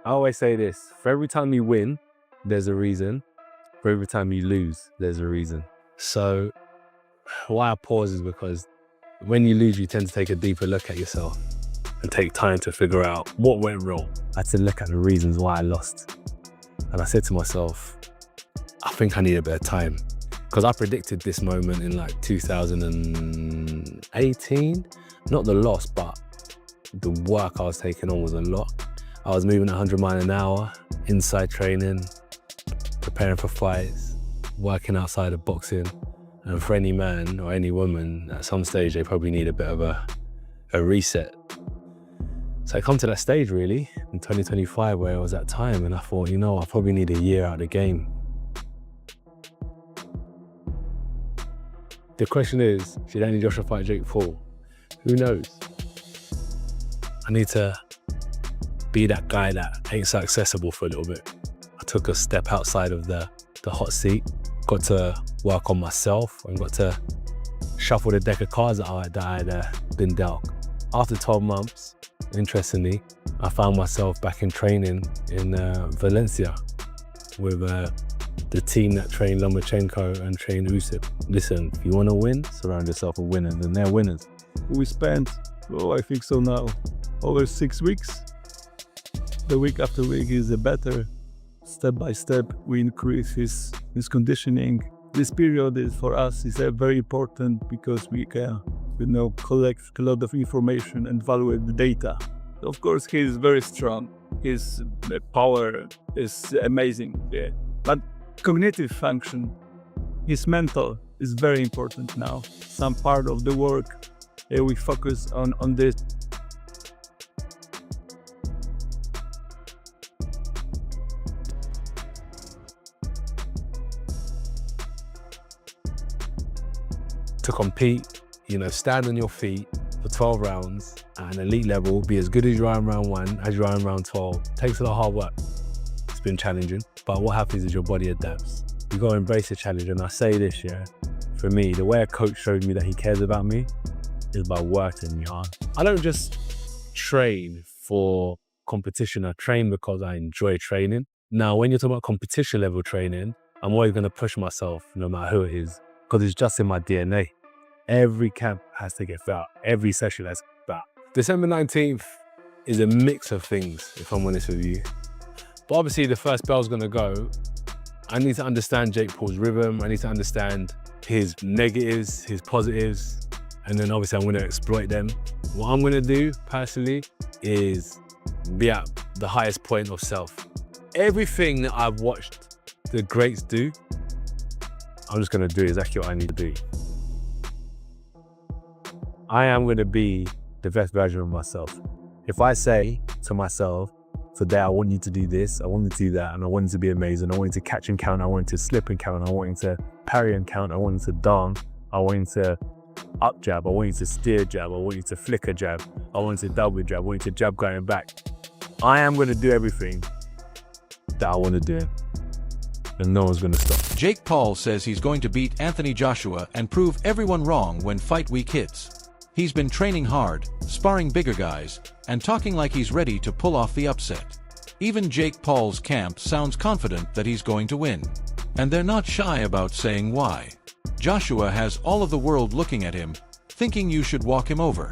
I always say this, for every time you win, there's a reason. For every time you lose, there's a reason. So why I pause is because when you lose, you tend to take a deeper look at yourself and take time to figure out what went wrong. I had to look at the reasons why I lost. And I said to myself, I think I need a bit of time. Because I predicted this moment in like 2018. Not the loss, but the work I was taking on was a lot. I was moving at 100 miles an hour, inside training, preparing for fights, working outside of boxing. And for any man or any woman, at some stage, they probably need a bit of a reset. So I come to that stage really, in 2025, where I was at time, and I thought, you know, I probably need a year out of the game. The question is, should Anthony Joshua fight Jake Paul? Who knows? I need to be that guy that ain't so accessible for a little bit. I took a step outside of the hot seat, got to work on myself and got to shuffle the deck of cards that I had been dealt. After 12 months, interestingly, I found myself back in training in Valencia with the team that trained Lomachenko and trained Usyk. Listen, if you want to win, surround yourself with winners, and they're winners. We spent, I think so now, over 6 weeks. The week after week is a better. Step by step, we increase his conditioning. This period is for us is very important because we can, collect a lot of information and evaluate the data. Of course, he is very strong. His power is amazing. Yeah. But cognitive function, his mental is very important now. Some part of the work, we focus on this. To compete, stand on your feet for 12 rounds at an elite level, be as good as you are in round 1 as you are in round 12. Takes a lot of hard work. It's been challenging, but what happens is your body adapts. You gotta embrace the challenge, and I say this, for me, the way a coach showed me that he cares about me is by working hard. I don't just train for competition, I train because I enjoy training. Now, when you're talking about competition level training, I'm always gonna push myself no matter who it is, because it's just in my DNA. Every camp has to get felt. Every session has to get felt. December 19th is a mix of things, if I'm honest with you. But obviously the first bell's gonna go. I need to understand Jake Paul's rhythm. I need to understand his negatives, his positives, and then obviously I'm gonna exploit them. What I'm gonna do personally is be at the highest point of self. Everything that I've watched the greats do, I'm just gonna do exactly what I need to do. I am going to be the best version of myself. If I say to myself, today I want you to do this, I want you to do that, and I want you to be amazing, I want you to catch and count, I want you to slip and count, I want you to parry and count, I want you to dance, I want you to up jab, I want you to steer jab, I want you to flicker jab, I want you to double jab, I want you to jab going back. I am going to do everything that I want to do, and no one's going to stop. Jake Paul says he's going to beat Anthony Joshua and prove everyone wrong when fight week hits. He's been training hard, sparring bigger guys, and talking like he's ready to pull off the upset. Even Jake Paul's camp sounds confident that he's going to win. And they're not shy about saying why. Joshua has all of the world looking at him, thinking you should walk him over.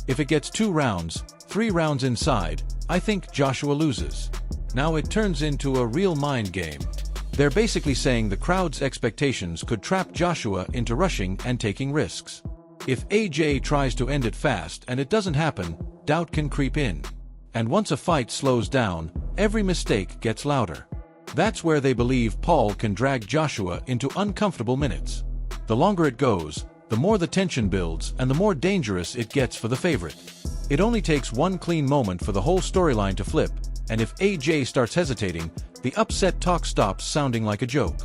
If it gets 2 rounds, 3 rounds inside, I think Joshua loses. Now it turns into a real mind game. They're basically saying the crowd's expectations could trap Joshua into rushing and taking risks. If AJ tries to end it fast and it doesn't happen, doubt can creep in. And once a fight slows down, every mistake gets louder. That's where they believe Paul can drag Joshua into uncomfortable minutes. The longer it goes, the more the tension builds and the more dangerous it gets for the favorite. It only takes one clean moment for the whole storyline to flip, and if AJ starts hesitating, the upset talk stops sounding like a joke.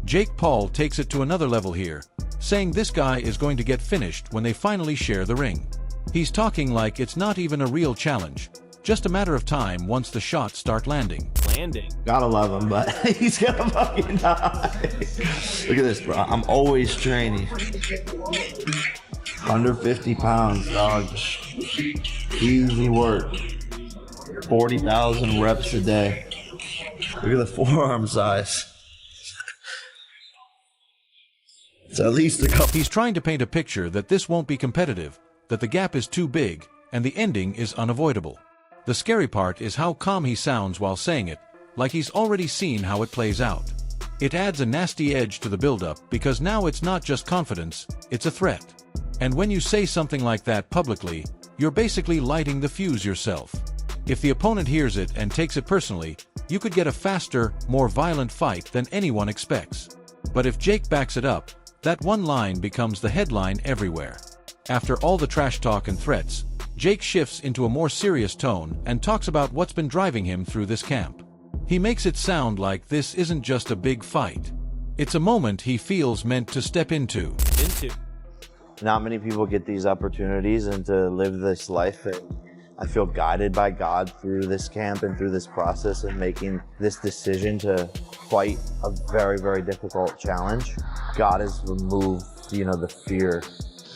Jake Paul takes it to another level here, saying this guy is going to get finished when they finally share the ring. He's talking like it's not even a real challenge, just a matter of time once the shots start landing. Gotta love him, but he's gonna fucking die. Look at this, bro. I'm always training. 150 pounds, dog. Easy work. 40,000 reps a day. Look at the forearm size. It's at least a couple. He's trying to paint a picture that this won't be competitive, that the gap is too big, and the ending is unavoidable. The scary part is how calm he sounds while saying it, like he's already seen how it plays out. It adds a nasty edge to the build-up because now it's not just confidence, it's a threat. And when you say something like that publicly, you're basically lighting the fuse yourself. If the opponent hears it and takes it personally, you could get a faster, more violent fight than anyone expects. But if Jake backs it up, that one line becomes the headline everywhere. After all the trash talk and threats, Jake shifts into a more serious tone and talks about what's been driving him through this camp. He makes it sound like this isn't just a big fight. It's a moment he feels meant to step into. Not many people get these opportunities and to live this life. And I feel guided by God through this camp and through this process and making this decision to fight a very, very difficult challenge. God has removed, the fear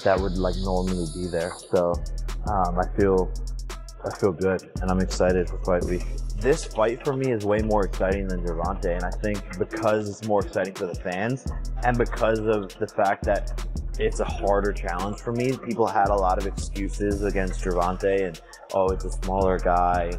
that would normally be there. So I feel good and I'm excited for fight week. This fight for me is way more exciting than Gervonta, and I think because it's more exciting for the fans and because of the fact that it's a harder challenge for me. People had a lot of excuses against Gervonta and, oh, it's a smaller guy,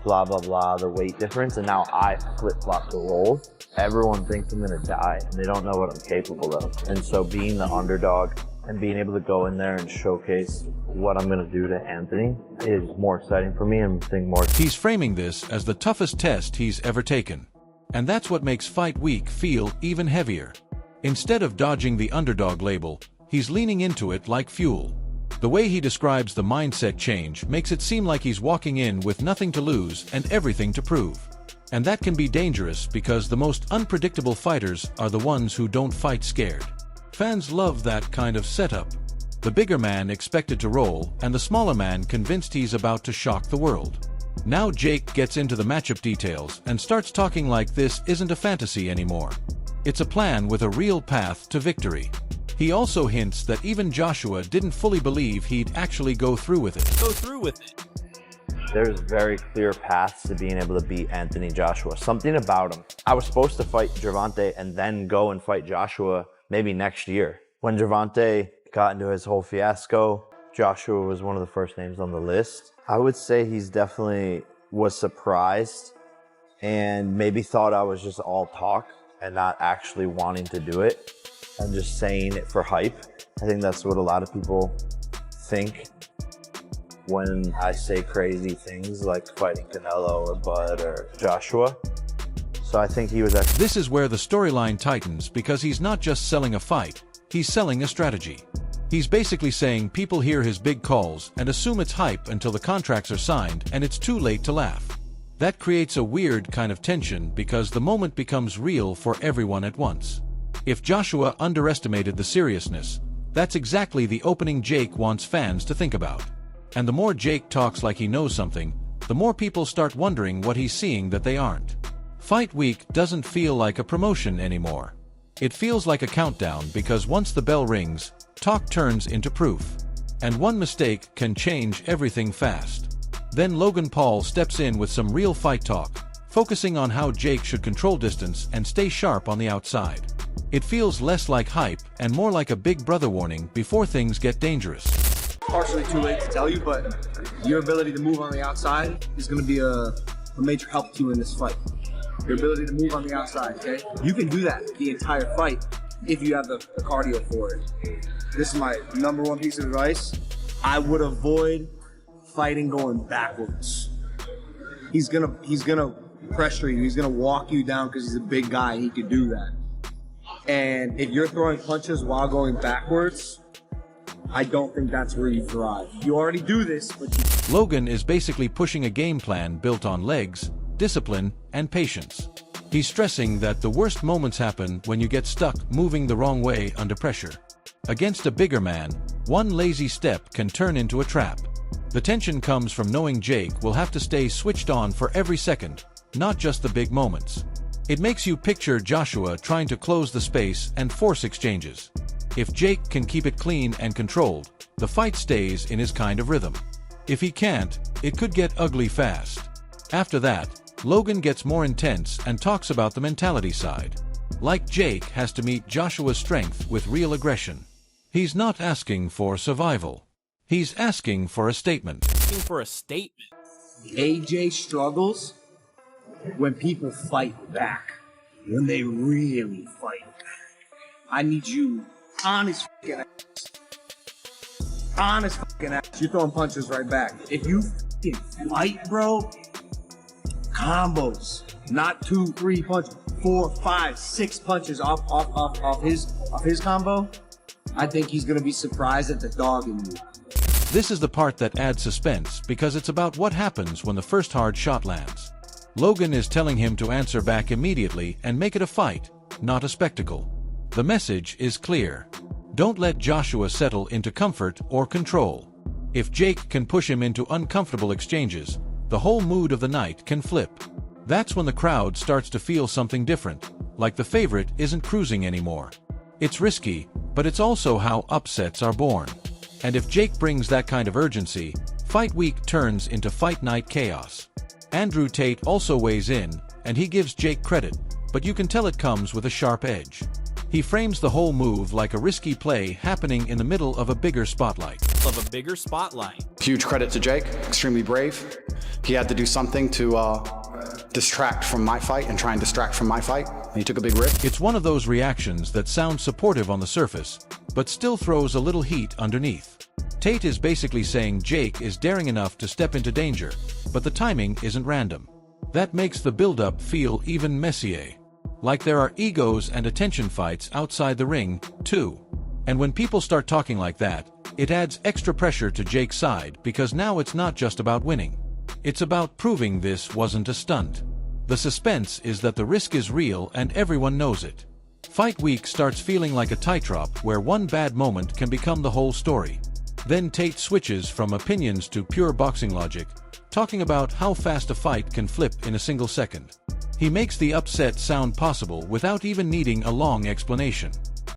blah, blah, blah, the weight difference. And now I flip-flop the roles. Everyone thinks I'm going to die, and they don't know what I'm capable of. And so being the underdog and being able to go in there and showcase what I'm going to do to Anthony is more exciting for me and I think more. He's framing this as the toughest test he's ever taken. And that's what makes fight week feel even heavier. Instead of dodging the underdog label, he's leaning into it like fuel. The way he describes the mindset change makes it seem like he's walking in with nothing to lose and everything to prove. And that can be dangerous because the most unpredictable fighters are the ones who don't fight scared. Fans love that kind of setup. The bigger man expected to roll, and the smaller man convinced he's about to shock the world. Now Jake gets into the matchup details and starts talking like this isn't a fantasy anymore. It's a plan with a real path to victory. He also hints that even Joshua didn't fully believe he'd actually go through with it. There's very clear paths to being able to beat Anthony Joshua. Something about him. I was supposed to fight Gervonta and then go and fight Joshua maybe next year. When Gervonta got into his whole fiasco, Joshua was one of the first names on the list. I would say he's definitely was surprised and maybe thought I was just all talk and not actually wanting to do it and just saying it for hype. I think that's what a lot of people think when I say crazy things like fighting Canelo or Bud or Joshua. So I think he was actually... This is where the storyline tightens because he's not just selling a fight, he's selling a strategy. He's basically saying people hear his big calls and assume it's hype until the contracts are signed and it's too late to laugh. That creates a weird kind of tension because the moment becomes real for everyone at once. If Joshua underestimated the seriousness, that's exactly the opening Jake wants fans to think about. And the more Jake talks like he knows something, the more people start wondering what he's seeing that they aren't. Fight week doesn't feel like a promotion anymore. It feels like a countdown because once the bell rings, talk turns into proof. And one mistake can change everything fast. Then Logan Paul steps in with some real fight talk, focusing on how Jake should control distance and stay sharp on the outside. It feels less like hype and more like a big brother warning before things get dangerous. Partially too late to tell you, but your ability to move on the outside is going to be a major help to you in this fight. Your ability to move on the outside, okay? You can do that the entire fight if you have the cardio for it. This is my number one piece of advice. I would avoid fighting going backwards. He's gonna pressure you. He's gonna walk you down because he's a big guy. He could do that. And if you're throwing punches while going backwards, I don't think that's where you thrive. You already do this, but Logan is basically pushing a game plan built on legs, discipline, and patience. He's stressing that the worst moments happen when you get stuck moving the wrong way under pressure. Against a bigger man, one lazy step can turn into a trap. The tension comes from knowing Jake will have to stay switched on for every second, not just the big moments. It makes you picture Joshua trying to close the space and force exchanges. If Jake can keep it clean and controlled, the fight stays in his kind of rhythm. If he can't, it could get ugly fast. After that, Logan gets more intense and talks about the mentality side. Like Jake has to meet Joshua's strength with real aggression. He's not asking for survival. He's asking for a statement. Asking for a statement. AJ struggles when people fight back. When they really fight back. I need you honest fucking ass. Honest fucking ass. You're throwing punches right back. If you fucking fight, bro, combos. Not 2, 3 punches. 4, 5, 6 punches off his combo. I think he's gonna be surprised at the dog in you. This is the part that adds suspense because it's about what happens when the first hard shot lands. Logan is telling him to answer back immediately and make it a fight, not a spectacle. The message is clear. Don't let Joshua settle into comfort or control. If Jake can push him into uncomfortable exchanges, the whole mood of the night can flip. That's when the crowd starts to feel something different, like the favorite isn't cruising anymore. It's risky, but it's also how upsets are born. And if Jake brings that kind of urgency, fight week turns into fight night chaos. Andrew Tate also weighs in, and he gives Jake credit, but you can tell it comes with a sharp edge. He frames the whole move like a risky play happening in the middle of a bigger spotlight. Huge credit to Jake, extremely brave. He had to do something to distract from my fight and try and distract from my fight. He took a big risk. It's one of those reactions that sounds supportive on the surface, but still throws a little heat underneath. Tate is basically saying Jake is daring enough to step into danger, but the timing isn't random. That makes the build-up feel even messier. Like there are egos and attention fights outside the ring, too. And when people start talking like that, it adds extra pressure to Jake's side because now it's not just about winning. It's about proving this wasn't a stunt. The suspense is that the risk is real and everyone knows it. Fight week starts feeling like a tightrope where one bad moment can become the whole story. Then Tate switches from opinions to pure boxing logic, talking about how fast a fight can flip in a single second. He makes the upset sound possible without even needing a long explanation.